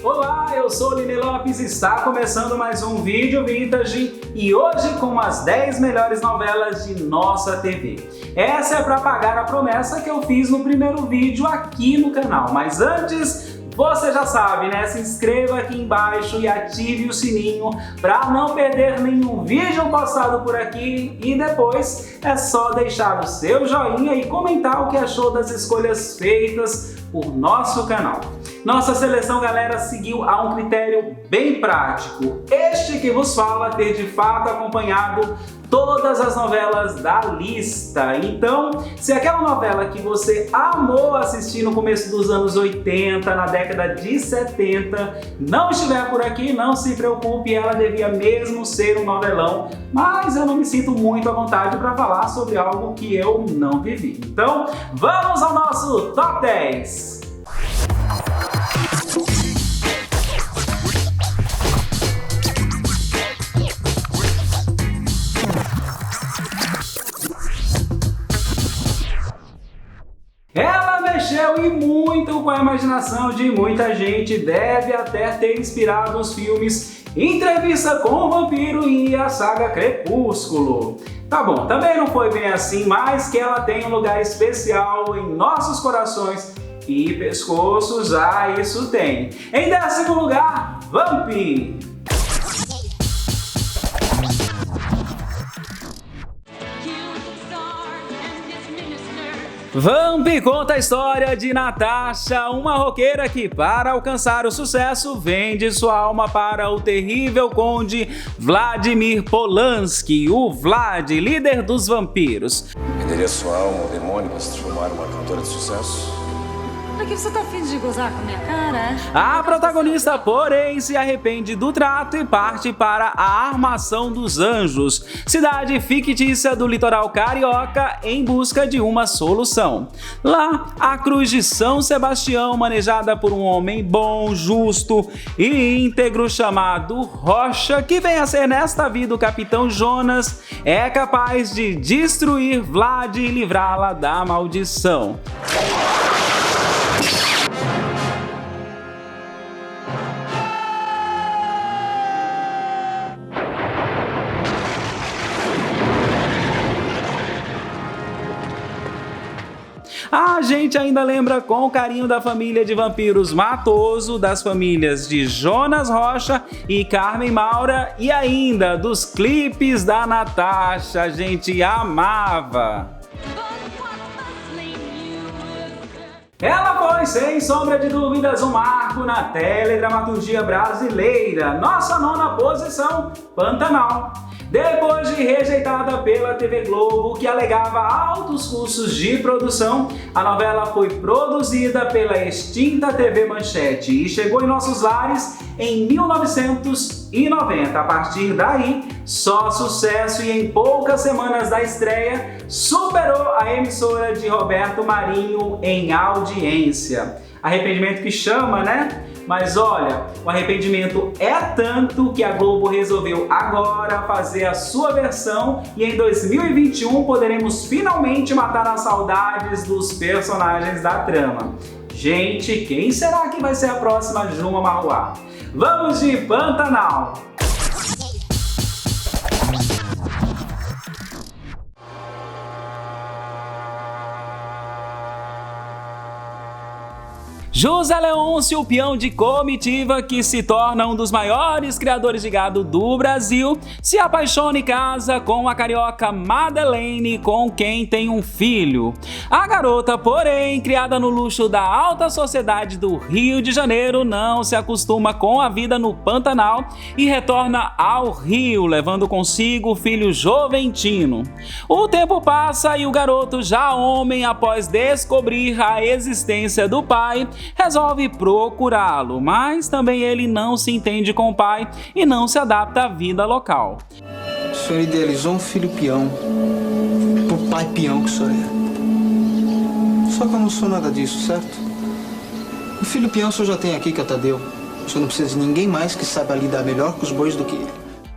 Olá, eu sou Lini Lopes e está começando mais um vídeo vintage e hoje com as 10 melhores novelas de nossa TV. Essa é para pagar a promessa que eu fiz no primeiro vídeo aqui no canal, mas antes, você já sabe, né? Se inscreva aqui embaixo e ative o sininho para não perder nenhum vídeo postado por aqui e depois é só deixar o seu joinha e comentar o que achou das escolhas feitas por nosso canal. Nossa seleção, galera, seguiu a um critério bem prático. Este que vos fala ter de fato acompanhado todas as novelas da lista. Então, se aquela novela que você amou assistir no começo dos anos 80, na década de 70, não estiver por aqui, não se preocupe, ela devia mesmo ser um novelão, mas eu não me sinto muito à vontade para falar sobre algo que eu não vivi. Então, vamos ao nosso Top 10! Ela mexeu e muito com a imaginação de muita gente, deve até ter inspirado os filmes Entrevista com o Vampiro e a saga Crepúsculo. Tá bom, também não foi bem assim, mas que ela tem um lugar especial em nossos corações e pescoços, isso tem. Em 10º lugar, Vamp. Vamp conta a história de Natasha, uma roqueira que, para alcançar o sucesso, vende sua alma para o terrível conde Vladimir Polanski, o Vlad, líder dos vampiros. Venderia sua alma ao demônio para se transformar uma cantora de sucesso? Pra que você tá afim de gozar com a minha cara? A protagonista, porém, se arrepende do trato e parte para a Armação dos Anjos, cidade fictícia do litoral carioca, em busca de uma solução. Lá, a Cruz de São Sebastião, manejada por um homem bom, justo e íntegro chamado Rocha, que vem a ser nesta vida o Capitão Jonas, é capaz de destruir Vlad e livrá-la da maldição. A gente ainda lembra com carinho da família de vampiros Matoso, das famílias de Jonas Rocha e Carmen Maura e ainda dos clipes da Natasha, a gente amava. Ela foi, sem sombra de dúvidas, um marco na teledramaturgia brasileira, nossa 9ª posição, Pantanal. Depois de rejeitada pela TV Globo, que alegava altos custos de produção, a novela foi produzida pela extinta TV Manchete e chegou em nossos lares em 1990. A partir daí, só sucesso e em poucas semanas da estreia, superou a emissora de Roberto Marinho em audiência. Arrependimento que chama, né? Mas olha, o arrependimento é tanto que a Globo resolveu agora fazer a sua versão e em 2021 poderemos finalmente matar as saudades dos personagens da trama. Gente, quem será que vai ser a próxima Juma Marruá? Vamos de Pantanal! José Leôncio, o peão de comitiva que se torna um dos maiores criadores de gado do Brasil, se apaixona e casa com a carioca Madeleine, com quem tem um filho. A garota, porém, criada no luxo da alta sociedade do Rio de Janeiro, não se acostuma com a vida no Pantanal e retorna ao Rio, levando consigo o filho Joventino. O tempo passa e o garoto, já homem, após descobrir a existência do pai, resolve procurá-lo, mas também ele não se entende com o pai e não se adapta à vida local. O senhor idealizou um filho peão, pro pai peão que o senhor é. Só que eu não sou nada disso, certo? O filho peão o senhor já tem aqui, que é o Tadeu. O senhor não precisa de ninguém mais que saiba lidar melhor com os bois do que ele.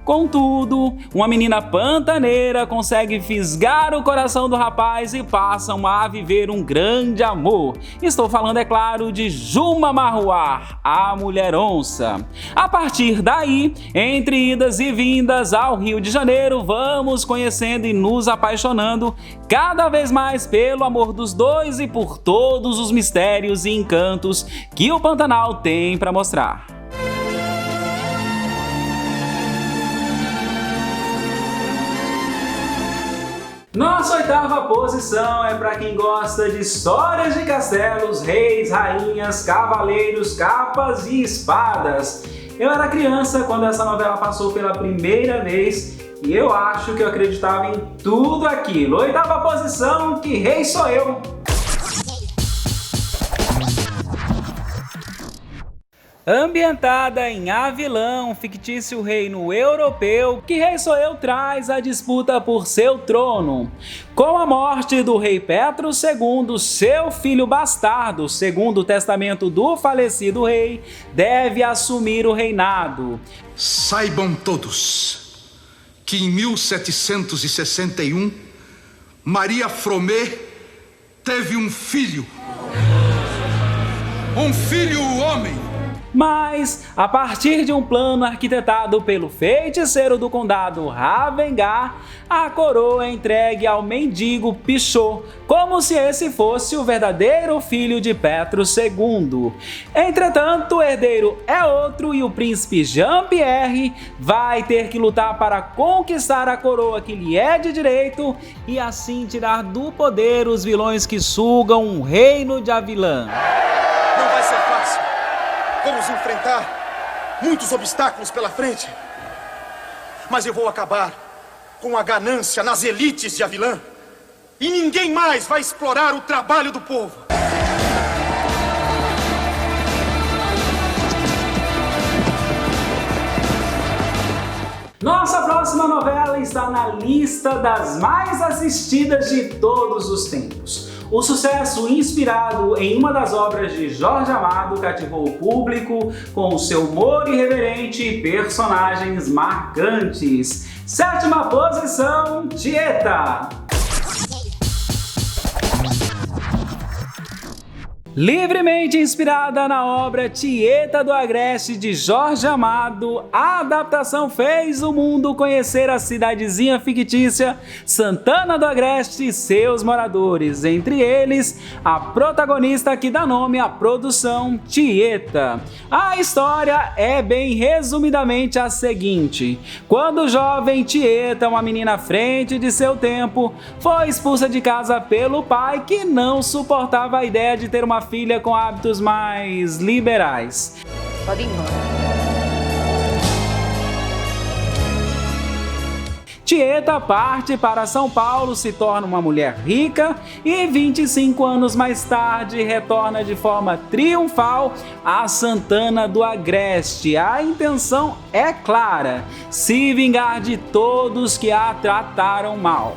Contudo, uma menina pantaneira consegue fisgar o coração do rapaz e passam a viver um grande amor. Estou falando, é claro, de Juma Marruar, a Mulher Onça. A partir daí, entre idas e vindas ao Rio de Janeiro, vamos conhecendo e nos apaixonando cada vez mais pelo amor dos dois e por todos os mistérios e encantos que o Pantanal tem para mostrar. Nossa oitava posição é para quem gosta de histórias de castelos, reis, rainhas, cavaleiros, capas e espadas. Eu era criança quando essa novela passou pela primeira vez e eu acho que eu acreditava em tudo aquilo. Oitava posição, Que Rei Sou Eu. Ambientada em Avilã, um fictício reino europeu, Que Rei Sou Eu traz a disputa por seu trono. Com a morte do rei Petro II, seu filho bastardo, segundo o testamento do falecido rei, deve assumir o reinado. Saibam todos que em 1761, Maria Fromet teve um filho homem. Mas, a partir de um plano arquitetado pelo feiticeiro do condado Ravengar, a coroa é entregue ao mendigo Pichot, como se esse fosse o verdadeiro filho de Petro II. Entretanto, o herdeiro é outro e o príncipe Jean-Pierre vai ter que lutar para conquistar a coroa que lhe é de direito e assim tirar do poder os vilões que sugam o reino de Avilã. Não vai ser fácil. Vamos enfrentar muitos obstáculos pela frente. Mas eu vou acabar com a ganância nas elites de Avilã. E ninguém mais vai explorar o trabalho do povo. Nossa próxima novela está na lista das mais assistidas de todos os tempos. O sucesso, inspirado em uma das obras de Jorge Amado, cativou o público com seu humor irreverente e personagens marcantes. Sétima posição, Tieta. Livremente inspirada na obra Tieta do Agreste de Jorge Amado, a adaptação fez o mundo conhecer a cidadezinha fictícia Santana do Agreste e seus moradores, entre eles a protagonista que dá nome à produção, Tieta. A história é bem resumidamente a seguinte: quando o jovem Tieta, uma menina à frente de seu tempo, foi expulsa de casa pelo pai que não suportava a ideia de ter uma filha com hábitos mais liberais. Pode ir embora. Tieta parte para São Paulo, se torna uma mulher rica e 25 anos mais tarde retorna de forma triunfal a Santana do Agreste. A intenção é clara: se vingar de todos que a trataram mal.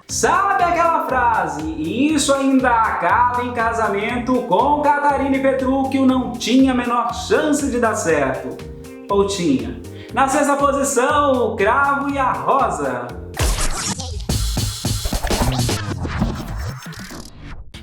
Sabe aquela frase, isso ainda acaba em casamento? Com Catarina e Petrúquio não tinha a menor chance de dar certo. Ou tinha? Na sexta posição, o Cravo e a Rosa.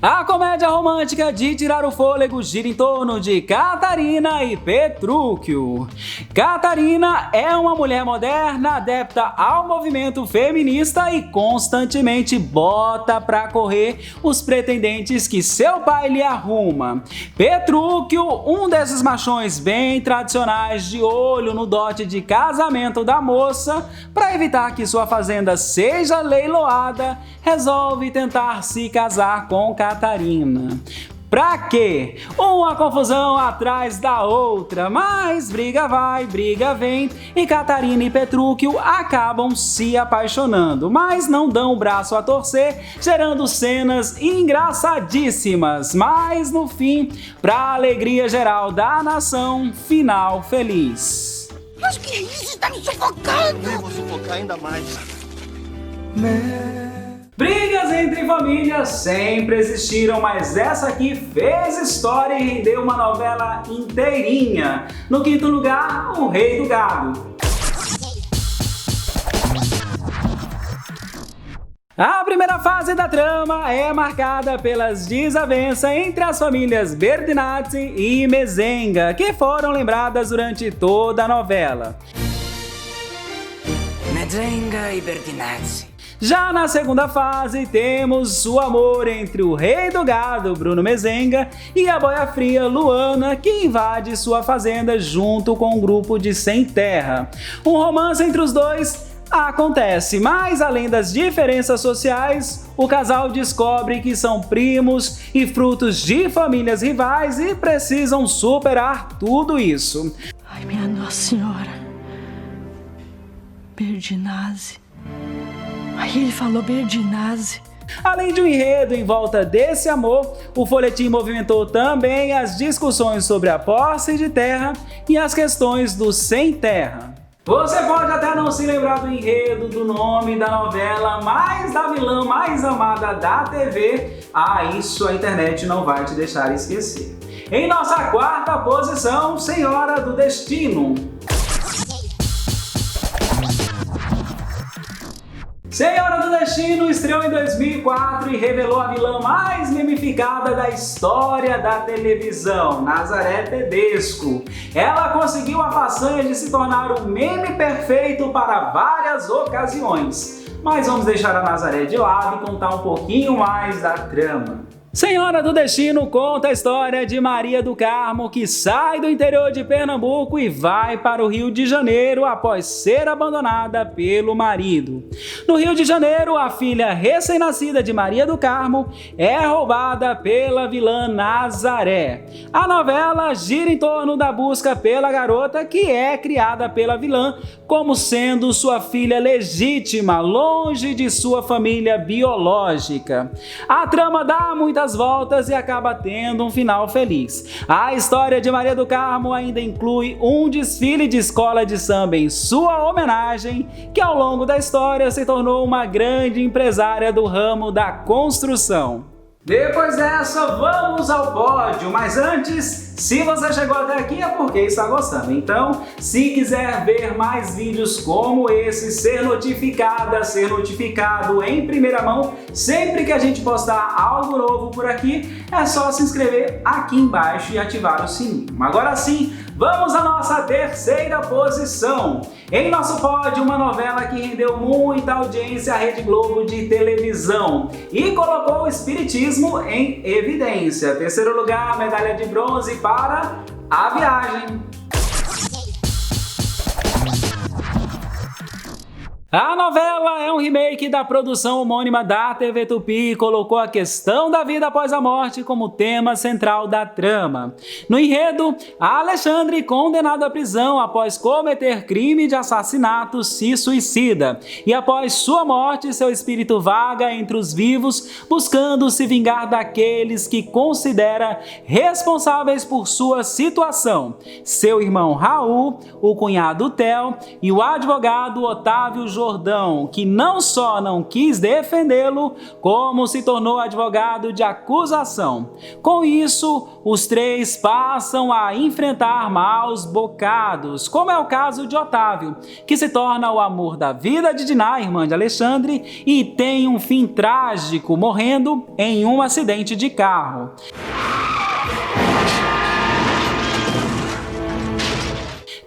A comédia romântica de tirar o fôlego gira em torno de Catarina e Petrúquio. Catarina é uma mulher moderna, adepta ao movimento feminista e constantemente bota pra correr os pretendentes que seu pai lhe arruma. Petrúquio, um desses machões bem tradicionais, de olho no dote de casamento da moça, para evitar que sua fazenda seja leiloada, resolve tentar se casar com Catarina. Pra quê? Uma confusão atrás da outra, mas briga vai, briga vem e Catarina e Petrúquio acabam se apaixonando, mas não dão o braço a torcer, gerando cenas engraçadíssimas, mas no fim, pra alegria geral da nação, final feliz. Mas que é isso? Está me sufocando! Eu vou sufocar ainda mais. Brigas entre famílias sempre existiram, mas essa aqui fez história e rendeu uma novela inteirinha. No quinto lugar, O Rei do Gado. A primeira fase da trama é marcada pelas desavenças entre as famílias Bertinazzi e Mezenga, que foram lembradas durante toda a novela. Mezenga e Bertinazzi. Já na segunda fase, temos o amor entre o Rei do Gado, Bruno Mezenga, e a boia fria, Luana, que invade sua fazenda junto com um grupo de sem terra. Um romance entre os dois acontece, mas além das diferenças sociais, o casal descobre que são primos e frutos de famílias rivais e precisam superar tudo isso. Ai, minha Nossa Senhora. Bertinazzi. Ai, ele falou Bertinazzi. Além de um enredo em volta desse amor, o folhetim movimentou também as discussões sobre a posse de terra e as questões do sem terra. Você pode até não se lembrar do enredo, do nome da novela, mas da vilã mais amada da TV, isso a internet não vai te deixar esquecer. Em nossa quarta posição, Senhora do Destino. Senhora do Destino estreou em 2004 e revelou a vilã mais memificada da história da televisão, Nazaré Tedesco. Ela conseguiu a façanha de se tornar o meme perfeito para várias ocasiões. Mas vamos deixar a Nazaré de lado e contar um pouquinho mais da trama. Senhora do Destino conta a história de Maria do Carmo, que sai do interior de Pernambuco e vai para o Rio de Janeiro após ser abandonada pelo marido. No Rio de Janeiro, a filha recém-nascida de Maria do Carmo é roubada pela vilã Nazaré. A novela gira em torno da busca pela garota, que é criada pela vilã como sendo sua filha legítima, longe de sua família biológica. A trama dá muitas voltas e acaba tendo um final feliz. A história de Maria do Carmo ainda inclui um desfile de escola de samba em sua homenagem, que ao longo da história se tornou uma grande empresária do ramo da construção. Depois dessa, vamos ao pódio, mas antes, se você chegou até aqui é porque está gostando. Então, se quiser ver mais vídeos como esse, ser notificado em primeira mão, sempre que a gente postar algo novo por aqui, é só se inscrever aqui embaixo e ativar o sininho. Agora sim, vamos à nossa terceira posição. Em nosso pódio, uma novela que rendeu muita audiência à Rede Globo de televisão e colocou o espiritismo em evidência. Terceiro lugar, medalha de bronze para A Viagem. A novela é um remake da produção homônima da TV Tupi e colocou a questão da vida após a morte como tema central da trama. No enredo, Alexandre, condenado à prisão após cometer crime de assassinato, se suicida. E após sua morte, seu espírito vaga entre os vivos, buscando se vingar daqueles que considera responsáveis por sua situação. Seu irmão Raul, o cunhado Theo e o advogado Otávio Jordão, que não só não quis defendê-lo, como se tornou advogado de acusação. Com isso, os três passam a enfrentar maus bocados, como é o caso de Otávio, que se torna o amor da vida de Diná, irmã de Alexandre, e tem um fim trágico, morrendo em um acidente de carro.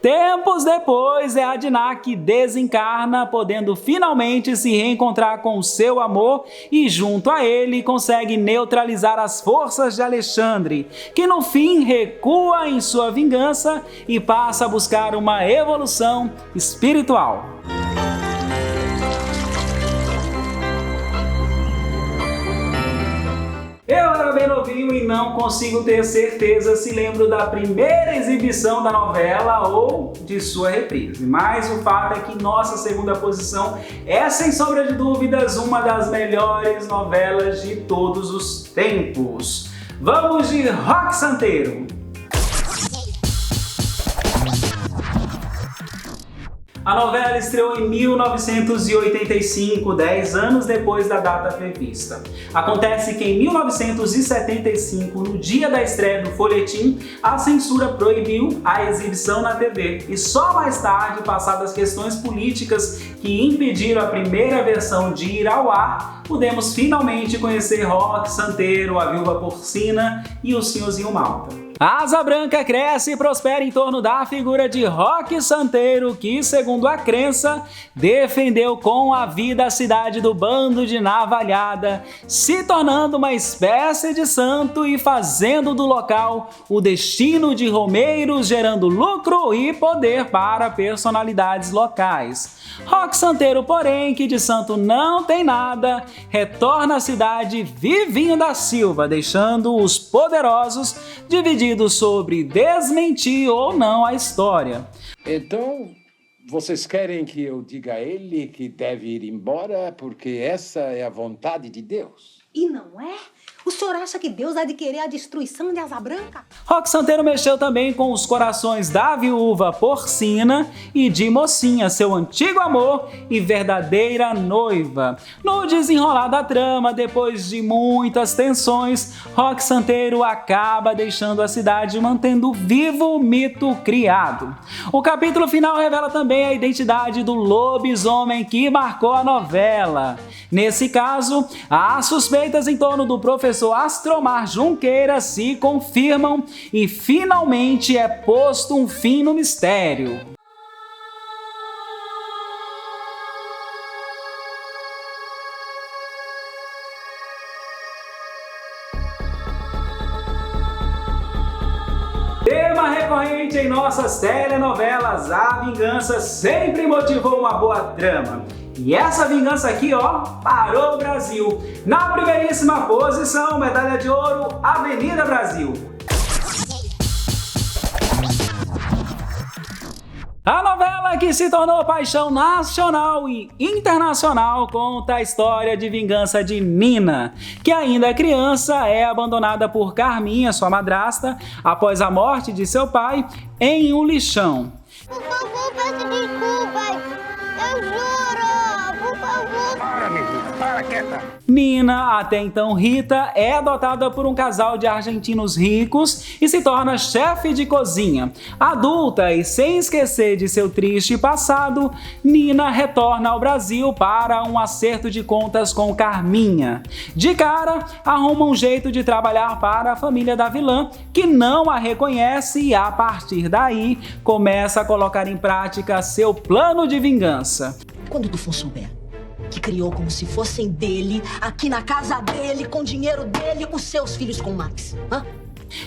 Tempos depois, é a Diná que desencarna, podendo finalmente se reencontrar com seu amor e, junto a ele, consegue neutralizar as forças de Alexandre, que no fim recua em sua vingança e passa a buscar uma evolução espiritual. Eu era bem novinho e não consigo ter certeza se lembro da primeira exibição da novela ou de sua reprise, mas o fato é que nossa segunda posição é, sem sombra de dúvidas, uma das melhores novelas de todos os tempos. Vamos de Roque Santeiro! A novela estreou em 1985, 10 anos depois da data prevista. Acontece que em 1975, no dia da estreia do folhetim, a censura proibiu a exibição na TV e só mais tarde, passadas questões políticas que impediram a primeira versão de ir ao ar, pudemos finalmente conhecer Roque Santeiro, a Viúva Porcina e o Senhorzinho Malta. A Asa Branca cresce e prospera em torno da figura de Roque Santeiro, que, segundo a crença, defendeu com a vida a cidade do bando de navalhada, se tornando uma espécie de santo e fazendo do local o destino de romeiros, gerando lucro e poder para personalidades locais. Roque Santeiro, porém, que de santo não tem nada, retorna à cidade vivinho da Silva, deixando os poderosos divididos sobre desmentir ou não a história. Então, vocês querem que eu diga a ele que deve ir embora porque essa é a vontade de Deus? E não é? O senhor acha que Deus há de querer a destruição de Asa Branca? Roque Santeiro mexeu também com os corações da Viúva Porcina e de Mocinha, seu antigo amor e verdadeira noiva. No desenrolar da trama, depois de muitas tensões, Roque Santeiro acaba deixando a cidade, mantendo vivo o mito criado. O capítulo final revela também a identidade do lobisomem que marcou a novela. Nesse caso, as suspeitas em torno do professor Astromar Junqueira se confirmam e finalmente é posto um fim no mistério. Tema recorrente em nossas telenovelas, a vingança sempre motivou uma boa trama. E essa vingança aqui, ó, parou o Brasil. Na primeiríssima posição, medalha de ouro, Avenida Brasil. A novela que se tornou paixão nacional e internacional conta a história de vingança de Nina, que ainda criança é abandonada por Carminha, sua madrasta, após a morte de seu pai, em um lixão. Por favor, peço desculpas. Eu juro, por favor. Para, meu filho, para, quieta. Nina, até então Rita, é adotada por um casal de argentinos ricos e se torna chefe de cozinha. Adulta e sem esquecer de seu triste passado, Nina retorna ao Brasil para um acerto de contas com Carminha. De cara, arruma um jeito de trabalhar para a família da vilã, que não a reconhece e, a partir daí, começa a colocar em prática seu plano de vingança. Quando Dufon souber que criou como se fossem dele, aqui na casa dele, com o dinheiro dele, os seus filhos com o Max. Hã?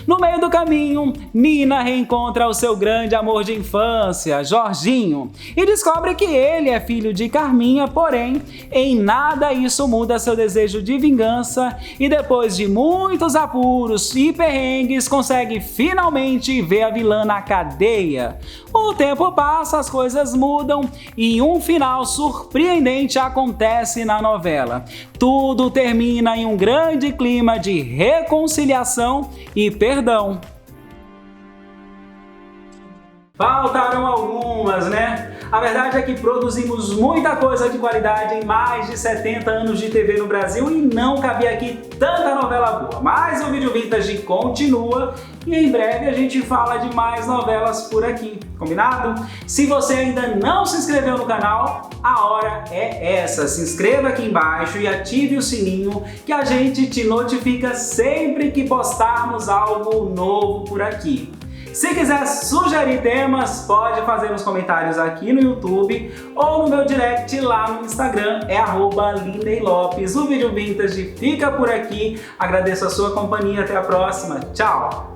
No meio do caminho, Nina reencontra o seu grande amor de infância, Jorginho, e descobre que ele é filho de Carminha, porém, em nada isso muda seu desejo de vingança e depois de muitos apuros e perrengues, consegue finalmente ver a vilã na cadeia. O tempo passa, as coisas mudam e um final surpreendente acontece na novela. Tudo termina em um grande clima de reconciliação e perdão. Faltaram algumas, né? A verdade é que produzimos muita coisa de qualidade em mais de 70 anos de TV no Brasil e não cabia aqui tanta novela boa. Mas o Vídeo Vintage continua e em breve a gente fala de mais novelas por aqui, combinado? Se você ainda não se inscreveu no canal, a hora é essa. Se inscreva aqui embaixo e ative o sininho que a gente te notifica sempre que postarmos algo novo por aqui. Se quiser sugerir temas, pode fazer nos comentários aqui no YouTube ou no meu direct lá no Instagram, é @lindeylopes. O Vídeo Vintage fica por aqui. Agradeço a sua companhia, até a próxima. Tchau!